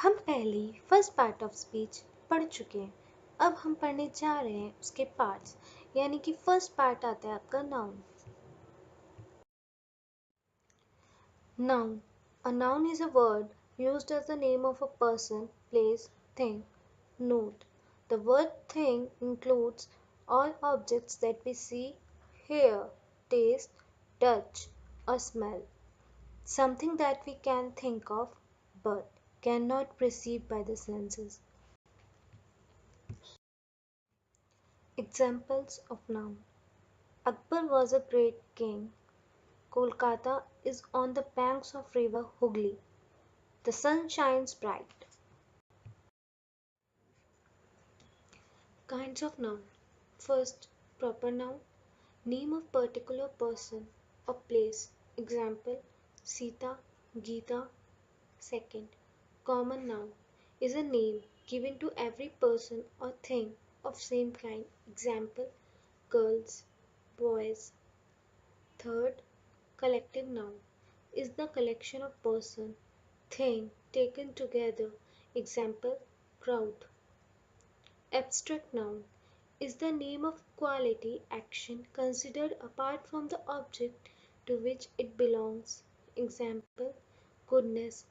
हम पहले first part of speech पढ़ चुके हैं। अब हम पढ़ने जा रहे हैं उसके पार्ट्स, यानी कि फर्स्ट पार्ट आता है आपका noun. Noun. A noun is a word used as the name of a person, place, thing. Note: the word thing includes all objects that we see, hear, taste, touch, or smell. Something that we can think of but cannot perceive by the senses. Examples of noun. Akbar was a great king. Kolkata is on the banks of river Hooghly. The sun shines bright. Kinds of noun. First, proper noun. Name of particular person or place. Example, Sita, Geeta. Second, common noun is a name given to every person or thing of same kind. Example, girls, boys. Third, collective noun is the collection of person, thing taken together. Example, crowd. Abstract noun is the name of quality, action considered apart from the object to which it belongs. Example, goodness,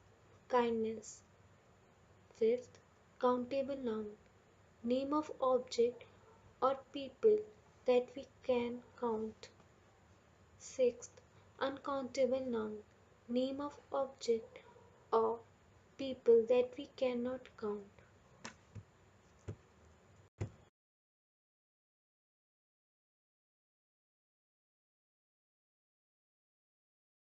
kindness. Fifth, countable noun, name of object or people that we can count. Sixth, uncountable noun, name of object or people that we cannot count.